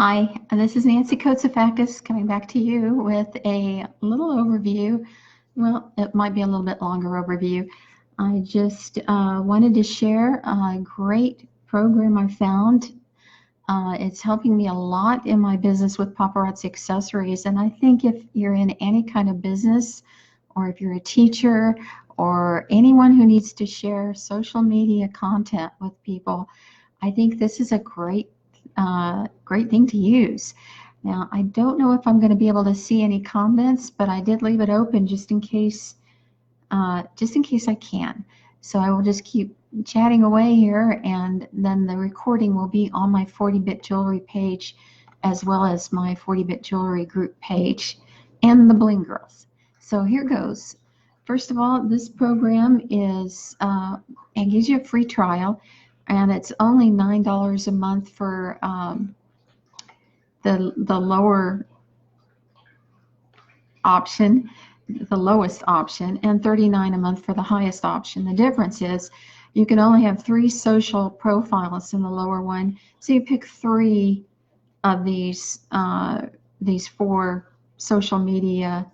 Hi, this is Nancy Kotsafakis coming back to you with a little overview. Well, it might be a little bit longer overview. I just wanted to share a great program I found. It's helping me a lot in my business with Paparazzi accessories. And I think if you're in any kind of business, or if you're a teacher, or anyone who needs to share social media content with people, I think this is a great thing to use. Now, I don't know if I'm going to be able to see any comments, but I did leave it open just in case I can. So I will just keep chatting away here, and then the recording will be on my 40-bit jewelry page, as well as my 40-bit jewelry group page and the Bling Girls. So here goes. First of all, this program is and gives you a free trial, and it's only $9 a month for the lower option, the lowest option, and $39 a month for the highest option. The difference is you can only have 3 social profiles in the lower one, so you pick 3 of these 4 social media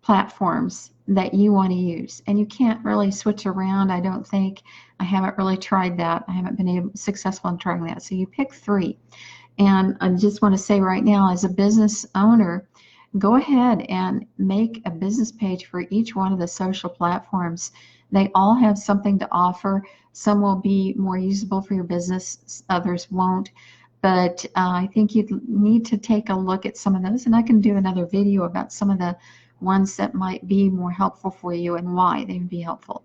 platforms that you want to use, and you can't really switch around. I don't think. I haven't really tried that. I haven't been successful in trying that. So you pick 3, and I just want to say right now, as a business owner, go ahead and make a business page for each one of the social platforms. They all have something to offer. Some will be more usable for your business, others won't. But I think you need to take a look at some of those, and I can do another video about some of the ones that might be more helpful for you and why they would be helpful.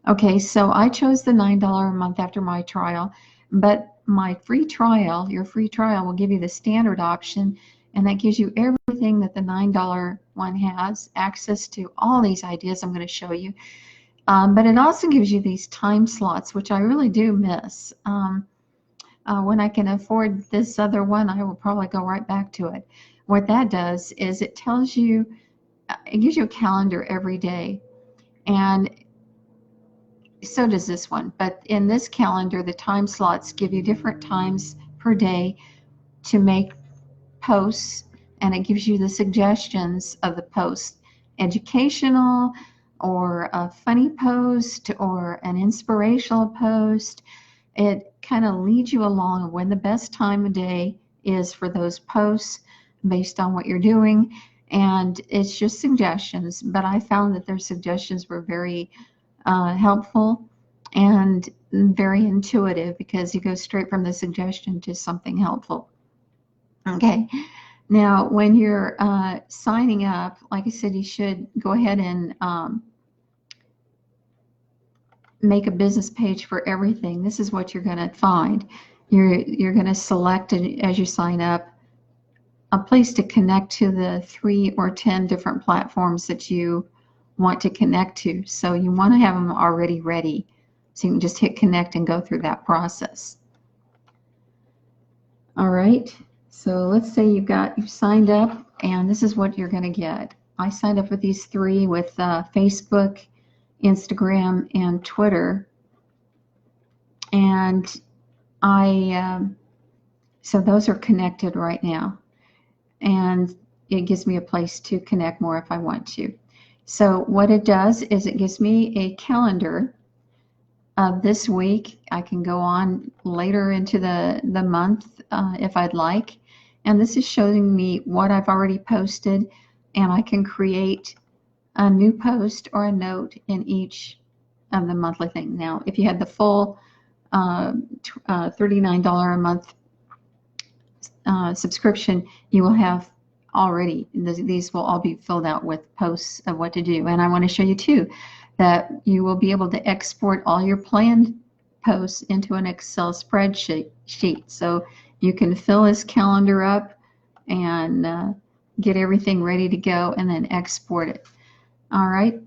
Okay, so I chose the $9 a month after my trial, but my free trial, your free trial will give you the standard option, and that gives you everything that the $9 one has, access to all these ideas I'm going to show you. But it also gives you these time slots, which I really do miss. When I can afford this other one, I will probably go right back to it. What that does is it tells you, it gives you a calendar every day, and so does this one. But in this calendar, the time slots give you different times per day to make posts, and it gives you the suggestions of the post, educational or a funny post or an inspirational post. It kind of leads you along when the best time of day is for those posts based on what you're doing, and it's just suggestions. But I found that their suggestions were very helpful and very intuitive, because you go straight from the suggestion to something helpful. Okay, now when you're signing up, like I said, you should go ahead and make a business page for everything. This is what you're going to find. You're going to select, as you sign up, a place to connect to the 3 or 10 different platforms that you want to connect to. So you want to have them already ready, so you can just hit connect and go through that process. All right, so let's say you've signed up, and this is what you're going to get. I signed up with these 3 with Facebook, Instagram, and Twitter, and so those are connected right now, and it gives me a place to connect more if I want to. So what it does is it gives me a calendar of this week. I can go on later into the month if I'd like, and this is showing me what I've already posted, and I can create a new post or a note in each of the monthly thing. Now, if you had the full $39 a month subscription, you will have already, these will all be filled out with posts of what to do. And I want to show you too that you will be able to export all your planned posts into an Excel spreadsheet. So you can fill this calendar up and get everything ready to go, and then export it. All right.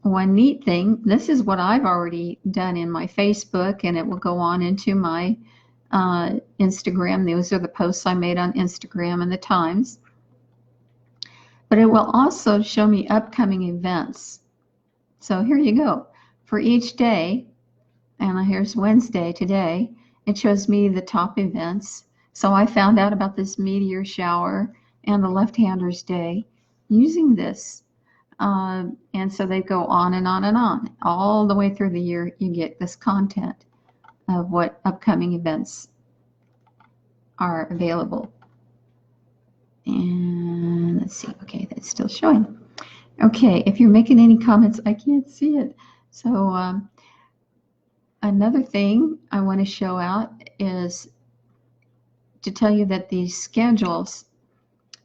One neat thing, this is what I've already done in my Facebook, and it will go on into my Instagram. Those are the posts I made on Instagram and the times. But it will also show me upcoming events. So here you go. For each day, and here's Wednesday today, it shows me the top events. So I found out about this meteor shower and the left-handers day using this. And so they go on and on and on. All the way through the year, you get this content of what upcoming events are available. And let's see, okay, that's still showing. Okay, if you're making any comments, I can't see it. So another thing I want to show out is to tell you that these schedules,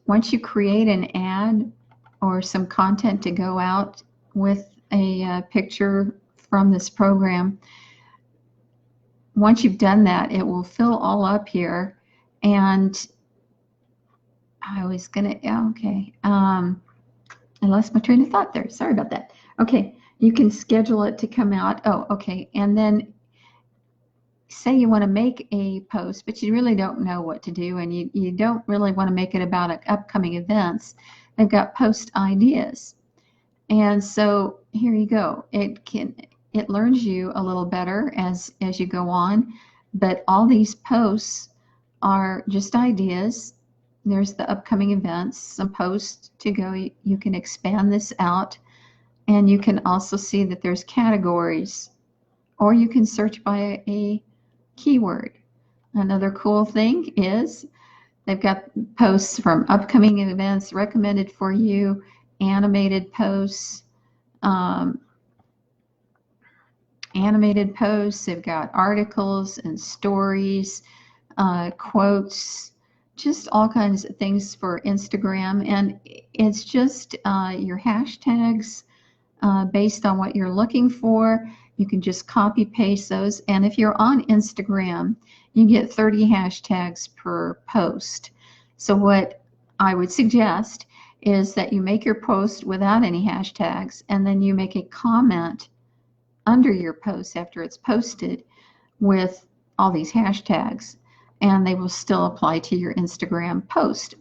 once you create an ad or some content to go out with a picture from this program, once you've done that, it will fill all up here. And I was gonna, okay, I lost my train of thought there. Sorry about that. Okay, you can schedule it to come out. Oh, okay, and then say you want to make a post, but you really don't know what to do, and you don't really want to make it about upcoming events. They've got post ideas. And so here you go. It learns you a little better as you go on, but all these posts are just ideas. There's the upcoming events, some posts to go. You can expand this out, and you can also see that there's categories, or you can search by a keyword. Another cool thing is they've got posts from upcoming events, recommended for you, animated posts, They've got articles and stories, quotes, just all kinds of things for Instagram. And it's just your hashtags based on what you're looking for. You can just copy paste those. And if you're on Instagram, you get 30 hashtags per post. So what I would suggest is that you make your post without any hashtags, and then you make a comment under your post after it's posted with all these hashtags, and they will still apply to your Instagram post.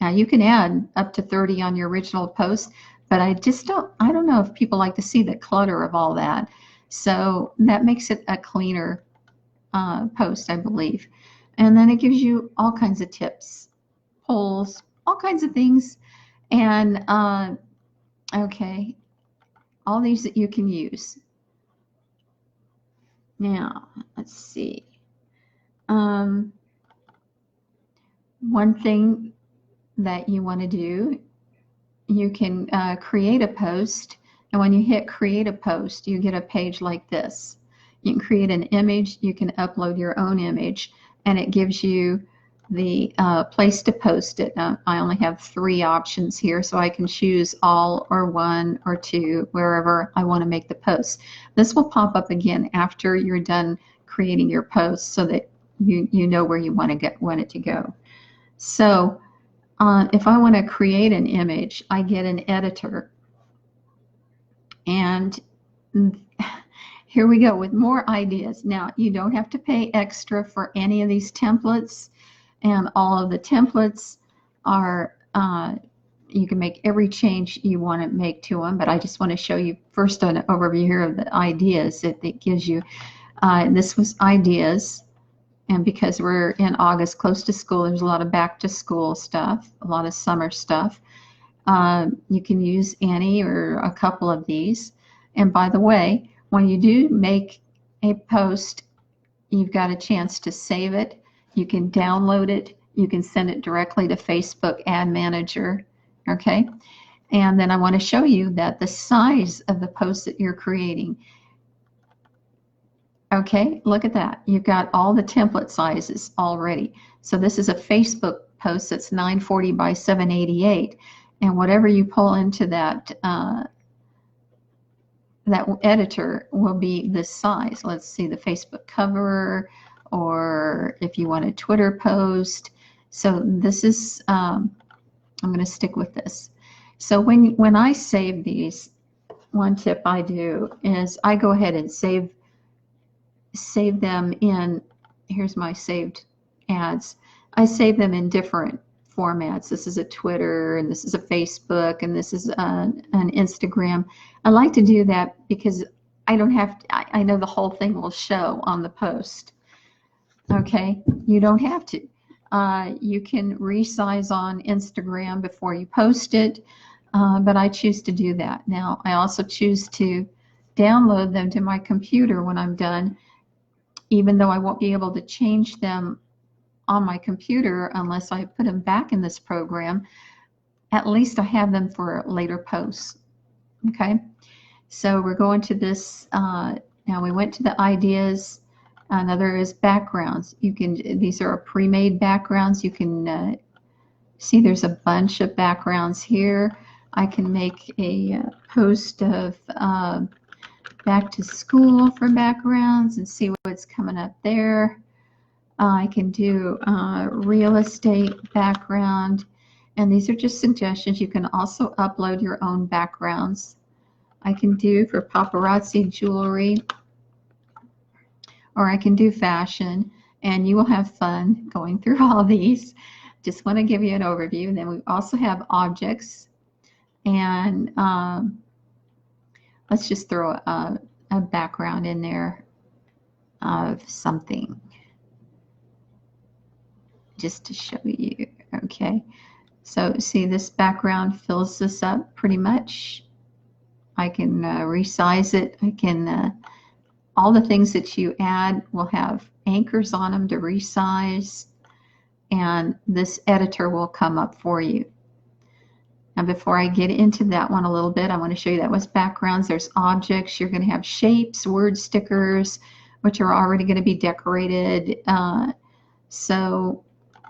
Now you can add up to 30 on your original post, but I don't know if people like to see the clutter of all that. So that makes it a cleaner post, I believe. And then it gives you all kinds of tips, polls, all kinds of things. And okay, all these that you can use. Now, let's see. One thing that you want to do, you can create a post, and when you hit create a post, you get a page like this. You can create an image, you can upload your own image, and it gives you the place to post it. Now, I only have 3 options here, so I can choose all or 1 or 2, wherever I want to make the post. This will pop up again after you're done creating your post, so that you know where you want it to go. So if I want to create an image, I get an editor, and here we go with more ideas. Now, you don't have to pay extra for any of these templates, and all of the templates are, you can make every change you want to make to them, but I just want to show you first an overview here of the ideas that it gives you. This was ideas, and because we're in August, close to school, there's a lot of back to school stuff, a lot of summer stuff. You can use any or a couple of these. And by the way, when you do make a post, you've got a chance to save it. You can download it. You can send it directly to Facebook Ad Manager. Okay. And then I want to show you that the size of the post that you're creating. Okay, look at that. You've got all the template sizes already. So this is a Facebook post that's 940 by 788. And whatever you pull into that that editor will be this size. Let's see, the Facebook cover, or if you want a Twitter post. So this is, I'm going to stick with this. So when I save these, one tip I do is I go ahead and save them in, here's my saved ads. I save them in different formats. This is a Twitter, and this is a Facebook, and this is an Instagram. I like to do that because I don't have to, I know the whole thing will show on the post. Okay, you don't have to. You can resize on Instagram before you post it, but I choose to do that. Now, I also choose to download them to my computer when I'm done, even though I won't be able to change them on my computer unless I put them back in this program. At least I have them for later posts. Okay, so we're going to this. Now we went to the ideas. Another is backgrounds. You can, these are pre-made backgrounds. You can see there's a bunch of backgrounds here. I can make a post of back to school for backgrounds and see what's coming up there. I can do real estate background, and these are just suggestions. You can also upload your own backgrounds. I can do for paparazzi jewelry, or I can do fashion, and you will have fun going through all these. Just want to give you an overview. And then we also have objects, and let's just throw a background in there of something just to show you. Okay, so see, this background fills this up pretty much. I can resize it. I can all the things that you add will have anchors on them to resize, and this editor will come up for you. Now, before I get into that one a little bit, I want to show you that was backgrounds. There's objects. You're going to have shapes, word stickers, which are already going to be decorated. So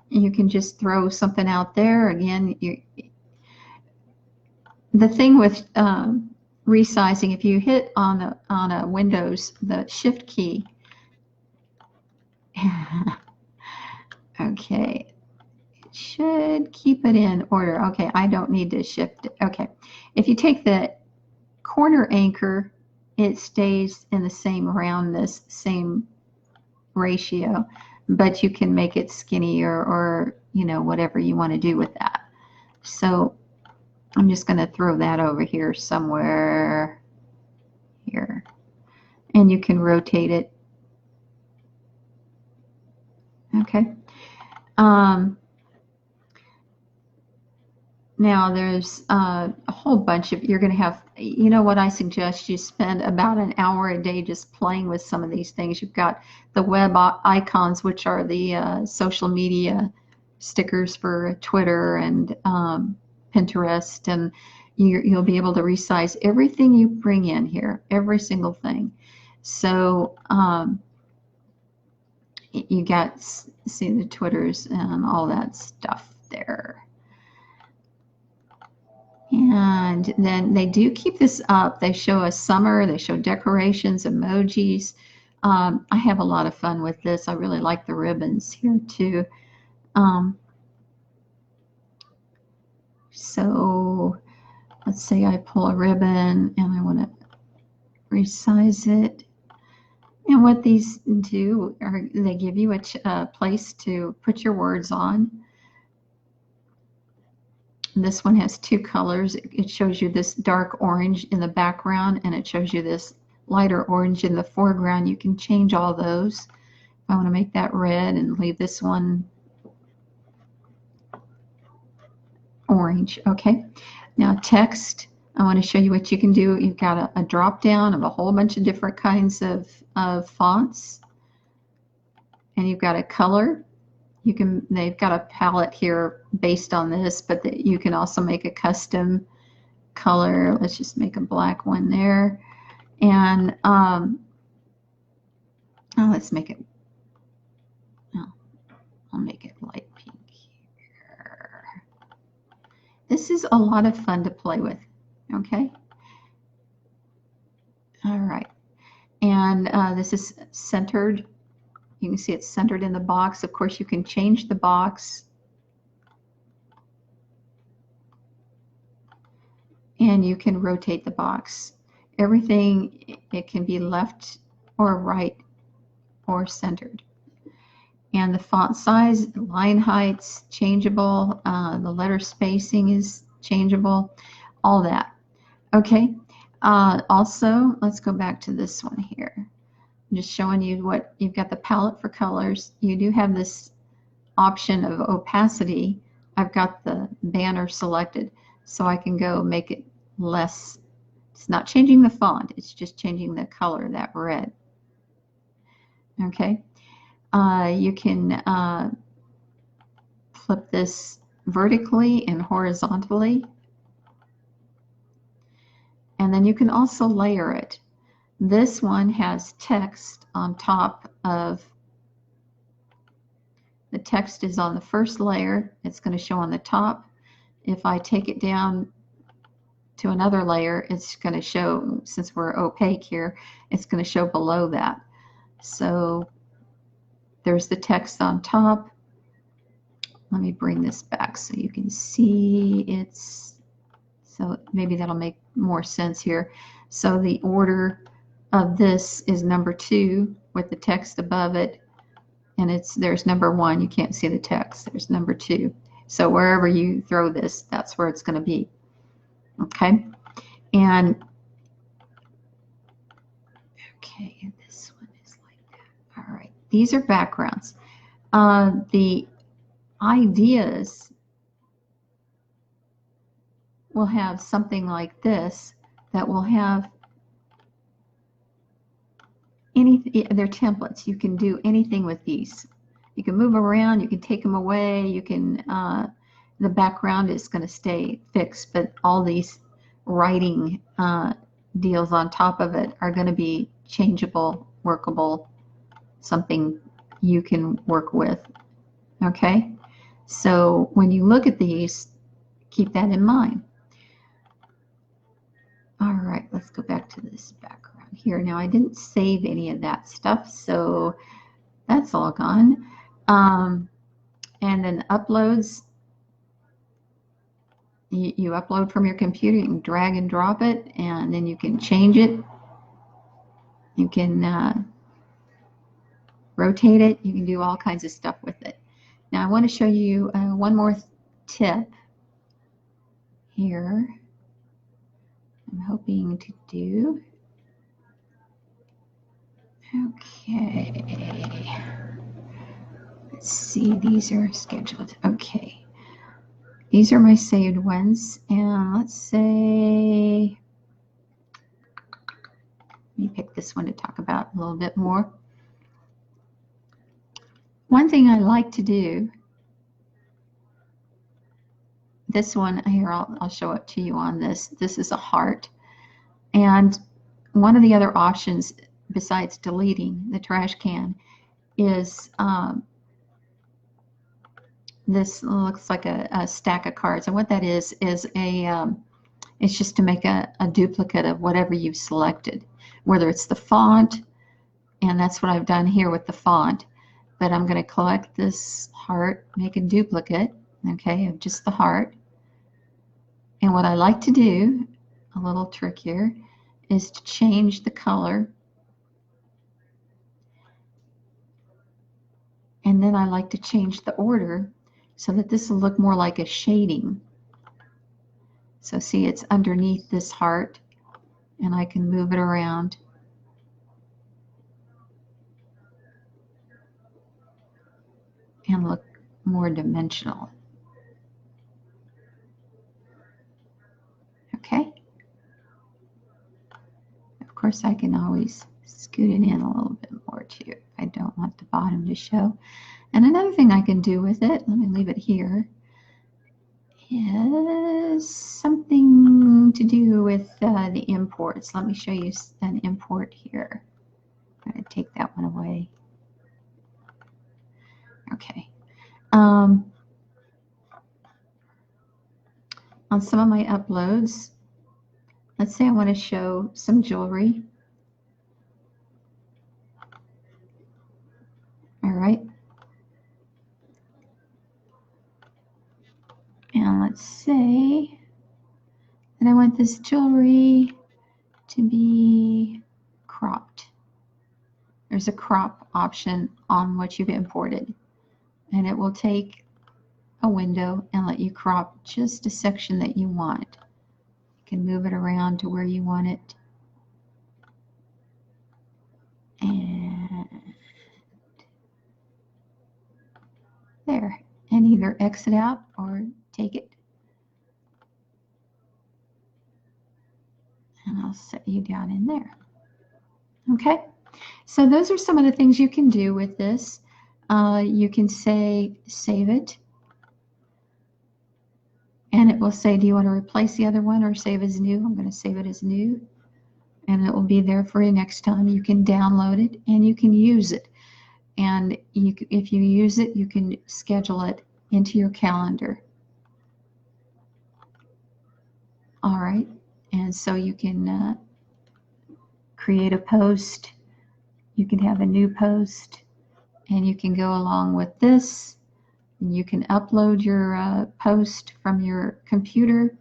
you can just throw something out there. Again, the thing with resizing, if you hit on a Windows, the Shift key. Okay, it should keep it in order. Okay, I don't need to shift it. Okay, if you take the corner anchor, it stays in the same roundness, same ratio, but you can make it skinnier, or you know, whatever you want to do with that. So I'm just going to throw that over here somewhere here, and you can rotate it. Okay. Now there's a whole bunch of, you're going to have, you know what I suggest, you spend about an hour a day just playing with some of these things. You've got the web icons, which are the social media stickers for Twitter and Pinterest, and you'll be able to resize everything you bring in here, every single thing. So you got, see the Twitters and all that stuff there. And then they do keep this up. They show us summer, they show decorations, emojis. I have a lot of fun with this. I really like the ribbons here too. So let's say I pull a ribbon and I want to resize it. And what these do are they give you a place to put your words on. This one has two colors. It shows you this dark orange in the background, and it shows you this lighter orange in the foreground. You can change all those. If I want to make that red and leave this one orange. Okay, now text. I want to show you what you can do. You've got a drop down of a whole bunch of different kinds of fonts, and you've got a color. You can, they've got a palette here based on this, but you can also make a custom color. Let's just make a black one there. And let's make it, I'll make it light pink here. This is a lot of fun to play with, okay? All right, and this is centered. You can see it's centered in the box. Of course, you can change the box. And you can rotate the box. Everything, it can be left or right or centered. And the font size, line heights, changeable. The letter spacing is changeable. All that. Okay. Also, let's go back to this one here. just showing you what you've got. The palette for colors. You do have this option of opacity. I've got the banner selected, so I can go make it less. It's not changing the font, it's just changing the color, that red. Okay, you can flip this vertically and horizontally, and then you can also layer it. This one has text on top of, the text is on the first layer, it's going to show on the top. If I take it down to another layer, it's going to show, since we're opaque here, it's going to show below that. So there's the text on top. Let me bring this back so you can see it's, so maybe that'll make more sense here. So the order of this is number 2 with the text above it, and there's number 1. You can't see the text. There's number 2. So wherever you throw this, that's where it's going to be. Okay, and okay, this one is like that. All right, these are backgrounds. The ideas will have something like this that will have anything. They're templates. You can do anything with these. You can move around, you can take them away, you can the background is going to stay fixed, but all these writing deals on top of it are going to be changeable, workable, something you can work with. Okay, so when you look at these, keep that in mind. All right, let's go back to this background here. Now, I didn't save any of that stuff, so that's all gone. And then uploads, you upload from your computer, you can drag and drop it, and then you can change it. You can rotate it. You can do all kinds of stuff with it. Now, I want to show you one more tip here. I'm hoping to do. Okay. Let's see, these are scheduled. Okay. These are my saved ones. And let's say, let me pick this one to talk about a little bit more. One thing I like to do, this one here, I'll show it to you on this. This is a heart. And one of the other options besides deleting the trash can is this looks like a stack of cards. And what that is a it's just to make a duplicate of whatever you've selected, whether it's the font, and that's what I've done here with the font. But I'm going to collect this heart, make a duplicate, okay, of just the heart. And what I like to do, a little trick here, is to change the color. And then I like to change the order so that this will look more like a shading. So see, it's underneath this heart, and I can move it around. And look more dimensional. Okay. Of course, I can always scoot it in a little bit more too. I don't want the bottom to show. And another thing I can do with it, let me leave it here, is something to do with the imports. Let me show you an import here. I'm going to take that one away. Okay. On some of my uploads, let's say I want to show some jewelry. All right. And let's say that I want this jewelry to be cropped. There's a crop option on what you've imported, and it will take a window and let you crop just a section that you want. You can move it around to where you want it. And there, and either exit out or take it. And I'll set you down in there. Okay, so those are some of the things you can do with this. You can say save it, and it will say, do you want to replace the other one or save as new? I'm going to save it as new, and it will be there for you next time. You can download it and you can use it, and if you use it, you can schedule it into your calendar. All right, and so you can create a post, you can have a new post, and you can go along with this. You can upload your post from your computer.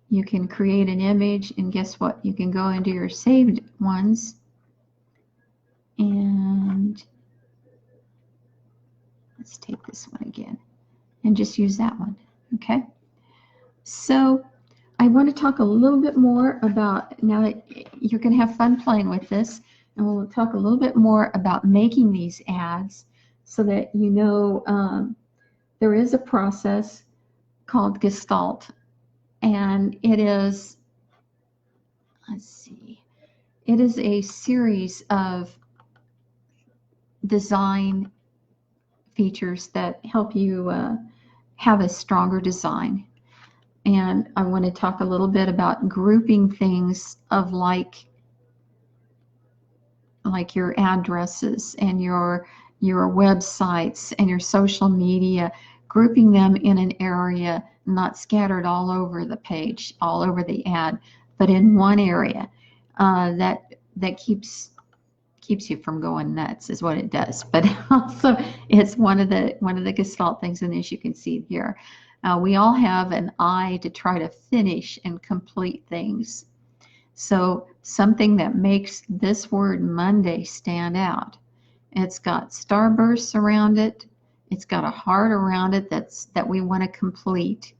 You can create an image, and guess what? You can go into your saved ones and let's take this one again and just use that one. Okay, so I want to talk a little bit more about, now that you're going to have fun playing with this, and we'll talk a little bit more about making these ads so that you know there is a process called Gestalt, and it is, let's see, it is a series of design features that help you have a stronger design. And I want to talk a little bit about grouping things of like your addresses and your websites and your social media, grouping them in an area, not scattered all over the page, all over the ad, but in one area. That keeps you from going nuts, is what it does. But also, it's one of the Gestalt things, and as you can see here, we all have an eye to try to finish and complete things. So something that makes this word Monday stand out. It's got starbursts around it. It's got a heart around it that we want to complete.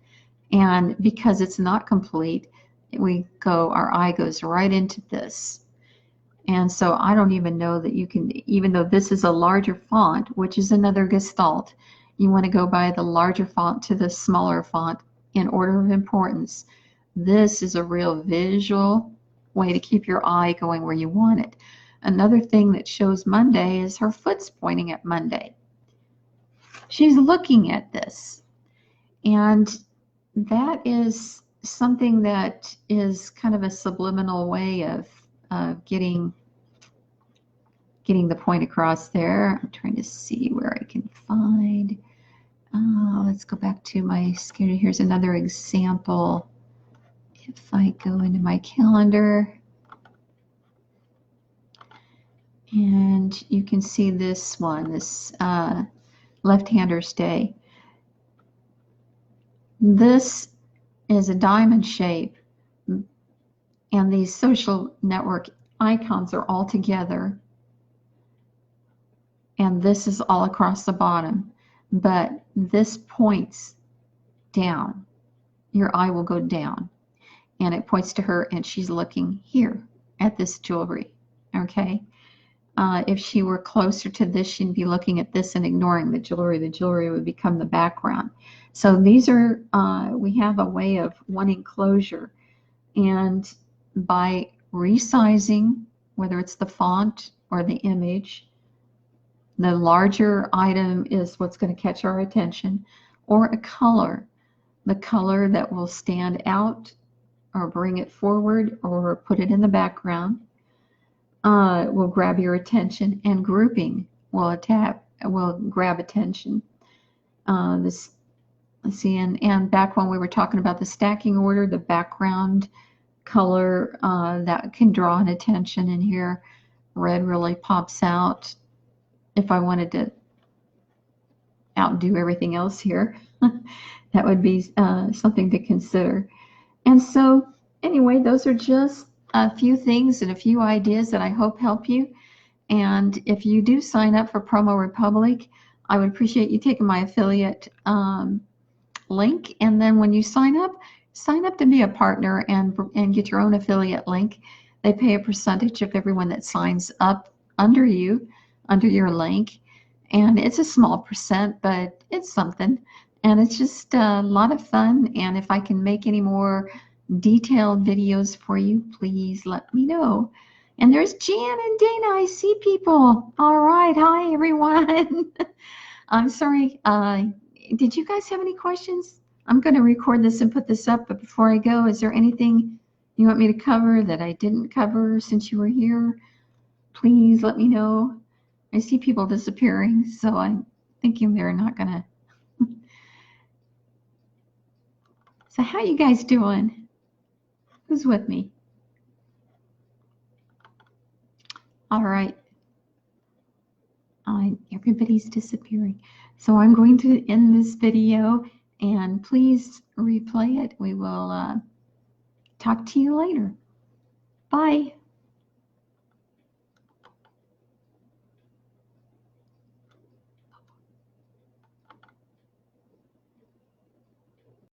And because it's not complete, our eye goes right into this. And so I don't even know that you can, even though this is a larger font, which is another Gestalt, you want to go by the larger font to the smaller font in order of importance. This is a real visual way to keep your eye going where you want it. Another thing that shows Monday is her foot's pointing at Monday. She's looking at this. And that is something that is kind of a subliminal way of getting the point across there. I'm trying to see where I can find. Let's go back to my schedule. Here's another example. If I go into my calendar, and you can see this one, this left-hander's day. This is a diamond shape, and these social network icons are all together, and this is all across the bottom, but this points down. Your eye will go down, and it points to her, and she's looking here at this jewelry. Okay, if she were closer to this, she'd be looking at this and ignoring the jewelry. The jewelry would become the background. So these are, we have a way of wanting closure, and by resizing, whether it's the font or the image, the larger item is what's going to catch our attention, or a color, the color that will stand out or bring it forward or put it in the background, will grab your attention, and grouping will grab attention. Let's see, and back when we were talking about the stacking order, the background color that can draw an attention, and here red really pops out. If I wanted to outdo everything else here, that would be something to consider. And so anyway, those are just a few things and a few ideas that I hope help you. And if you do sign up for PromoRepublic, I would appreciate you taking my affiliate link. And then when you sign up to be a partner and get your own affiliate link. They pay a percentage of everyone that signs up under your link. And it's a small percent, but it's something. And it's just a lot of fun. And if I can make any more detailed videos for you, please let me know. And there's Jan and Dana. I see people. All right. Hi, everyone. I'm sorry. Did you guys have any questions? I'm going to record this and put this up. But before I go, is there anything you want me to cover that I didn't cover since you were here? Please let me know. I see people disappearing, so I'm thinking they're not going to. So how you guys doing? Who's with me? All right. Everybody's disappearing. So I'm going to end this video, and please replay it. We will talk to you later. Bye.